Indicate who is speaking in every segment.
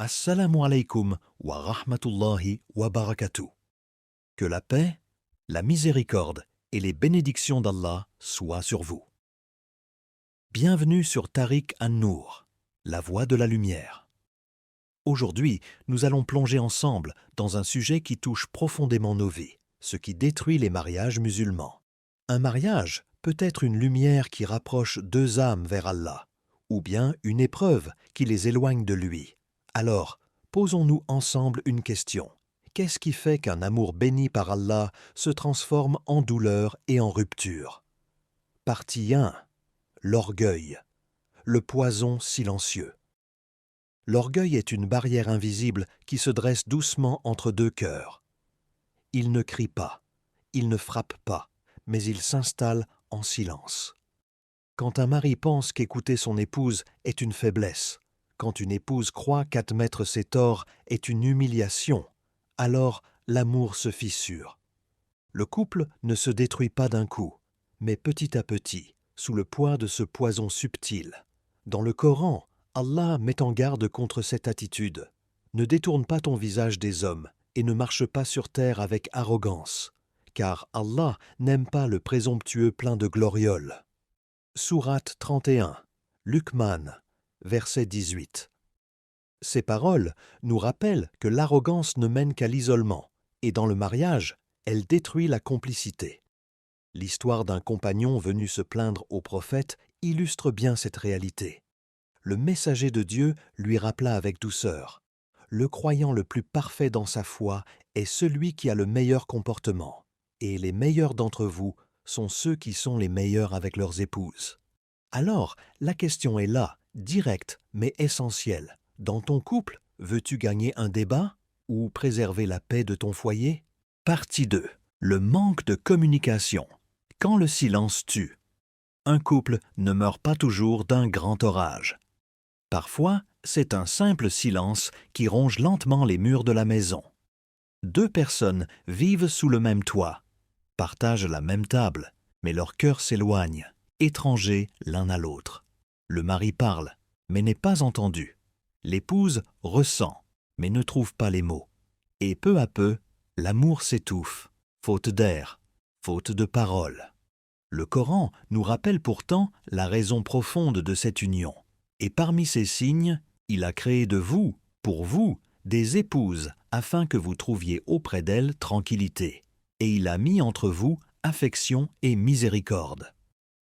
Speaker 1: Assalamu alaikum wa rahmatullahi wa barakatuh. Que la paix, la miséricorde et les bénédictions d'Allah soient sur vous. Bienvenue sur Tariq An-Nour, la voie de la lumière. Aujourd'hui, nous allons plonger ensemble dans un sujet qui touche profondément nos vies, ce qui détruit les mariages musulmans. Un mariage peut être une lumière qui rapproche deux âmes vers Allah, ou bien une épreuve qui les éloigne de lui. Alors, posons-nous ensemble une question. Qu'est-ce qui fait qu'un amour béni par Allah se transforme en douleur et en rupture? Partie 1. L'orgueil. Le poison silencieux. L'orgueil est une barrière invisible qui se dresse doucement entre deux cœurs. Il ne crie pas, il ne frappe pas, mais il s'installe en silence. Quand un mari pense qu'écouter son épouse est une faiblesse, quand une épouse croit qu'admettre ses torts est une humiliation, alors l'amour se fissure. Le couple ne se détruit pas d'un coup, mais petit à petit, sous le poids de ce poison subtil. Dans le Coran, Allah met en garde contre cette attitude. Ne détourne pas ton visage des hommes et ne marche pas sur terre avec arrogance, car Allah n'aime pas le présomptueux plein de glorioles. Sourate 31, Luqman, verset 18. Ces paroles nous rappellent que l'arrogance ne mène qu'à l'isolement, et dans le mariage, elle détruit la complicité. L'histoire d'un compagnon venu se plaindre au prophète illustre bien cette réalité. Le messager de Dieu lui rappela avec douceur: « Le croyant le plus parfait dans sa foi est celui qui a le meilleur comportement, et les meilleurs d'entre vous sont ceux qui sont les meilleurs avec leurs épouses. » Alors, la question est là, directe mais essentielle. Dans ton couple, veux-tu gagner un débat ou préserver la paix de ton foyer? Partie 2. Le manque de communication. Quand le silence tue. Un couple ne meurt pas toujours d'un grand orage. Parfois, c'est un simple silence qui ronge lentement les murs de la maison. Deux personnes vivent sous le même toit, partagent la même table, mais leurs cœurs s'éloignent, étrangers l'un à l'autre. Le mari parle, mais n'est pas entendu. L'épouse ressent, mais ne trouve pas les mots. Et peu à peu, l'amour s'étouffe, faute d'air, faute de paroles. Le Coran nous rappelle pourtant la raison profonde de cette union. Et parmi ces signes, il a créé de vous, pour vous, des épouses afin que vous trouviez auprès d'elles tranquillité. Et il a mis entre vous affection et miséricorde.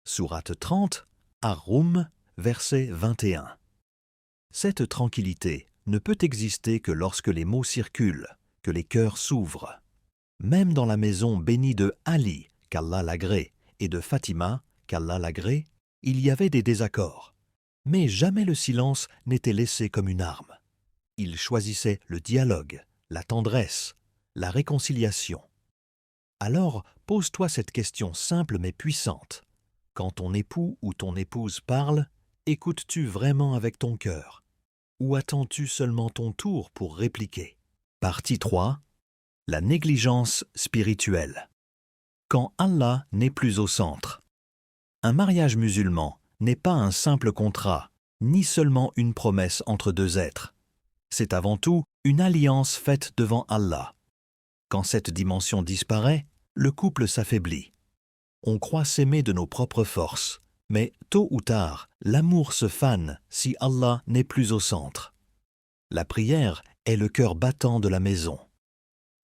Speaker 1: Sourate 30, Ar-Rum, verset 21. Cette tranquillité ne peut exister que lorsque les mots circulent, que les cœurs s'ouvrent. Même dans la maison bénie de Ali, qu'Allah l'agrée, et de Fatima, qu'Allah l'agrée, il y avait des désaccords. Mais jamais le silence n'était laissé comme une arme. Il choisissait le dialogue, la tendresse, la réconciliation. Alors, pose-toi cette question simple mais puissante. Quand ton époux ou ton épouse parle, écoutes-tu vraiment avec ton cœur? Ou attends-tu seulement ton tour pour répliquer? Partie 3. La négligence spirituelle. Quand Allah n'est plus au centre. Un mariage musulman n'est pas un simple contrat, ni seulement une promesse entre deux êtres. C'est avant tout une alliance faite devant Allah. Quand cette dimension disparaît, le couple s'affaiblit. On croit s'aimer de nos propres forces, mais tôt ou tard, l'amour se fane si Allah n'est plus au centre. La prière est le cœur battant de la maison.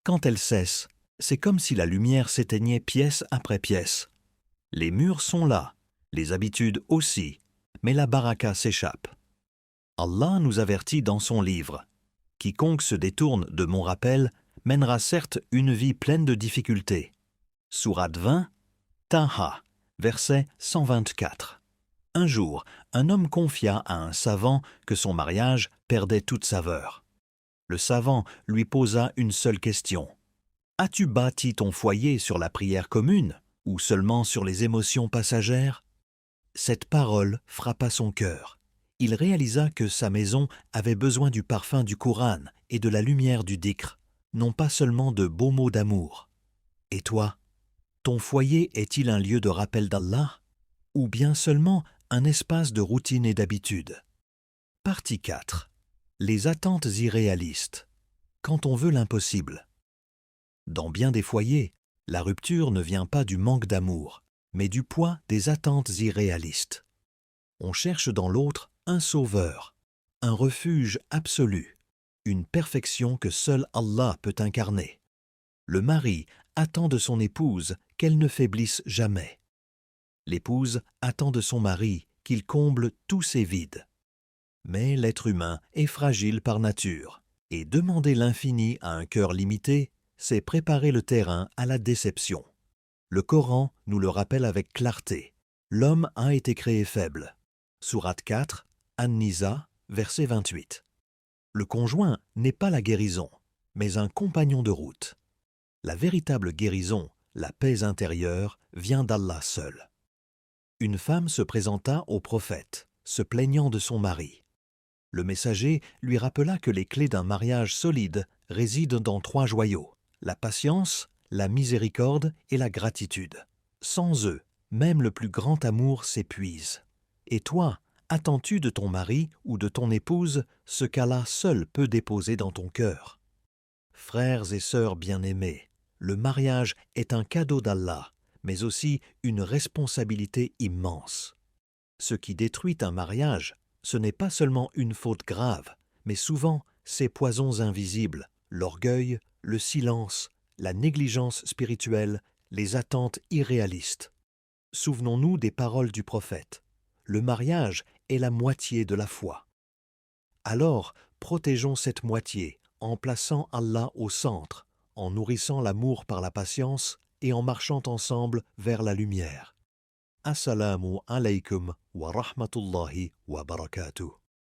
Speaker 1: Quand elle cesse, c'est comme si la lumière s'éteignait pièce après pièce. Les murs sont là, les habitudes aussi, mais la baraka s'échappe. Allah nous avertit dans son livre: « Quiconque se détourne de mon rappel mènera certes une vie pleine de difficultés. » Sourate 20, Taha, verset 124. Un jour, un homme confia à un savant que son mariage perdait toute saveur. Le savant lui posa une seule question: « As-tu bâti ton foyer sur la prière commune ou seulement sur les émotions passagères ?» Cette parole frappa son cœur. Il réalisa que sa maison avait besoin du parfum du Coran et de la lumière du dhikr, non pas seulement de beaux mots d'amour. Et toi, ton foyer est-il un lieu de rappel d'Allah, ou bien seulement un espace de routine et d'habitude? Partie 4. Les attentes irréalistes. Quand on veut l'impossible. Dans bien des foyers, la rupture ne vient pas du manque d'amour, mais du poids des attentes irréalistes. On cherche dans l'autre un sauveur, un refuge absolu, une perfection que seul Allah peut incarner. Le mari attend de son épouse qu'elle ne faiblisse jamais. L'épouse attend de son mari qu'il comble tous ses vides. Mais l'être humain est fragile par nature, et demander l'infini à un cœur limité, c'est préparer le terrain à la déception. Le Coran nous le rappelle avec clarté. L'homme a été créé faible. Sourate 4, An-Nisa, verset 28. Le conjoint n'est pas la guérison, mais un compagnon de route. La véritable guérison, la paix intérieure, vient d'Allah seul. Une femme se présenta au prophète, se plaignant de son mari. Le messager lui rappela que les clés d'un mariage solide résident dans 3 joyaux, la patience, la miséricorde et la gratitude. Sans eux, même le plus grand amour s'épuise. Et toi, attends-tu de ton mari ou de ton épouse ce qu'Allah seul peut déposer dans ton cœur? Frères et sœurs bien-aimés, le mariage est un cadeau d'Allah, mais aussi une responsabilité immense. Ce qui détruit un mariage, ce n'est pas seulement une faute grave, mais souvent ces poisons invisibles, l'orgueil, le silence, la négligence spirituelle, les attentes irréalistes. Souvenons-nous des paroles du prophète. Le mariage est la moitié de la foi. Alors, protégeons cette moitié en plaçant Allah au centre, en nourrissant l'amour par la patience et en marchant ensemble vers la lumière. Assalamu alaykum wa rahmatullahi wa barakatuh.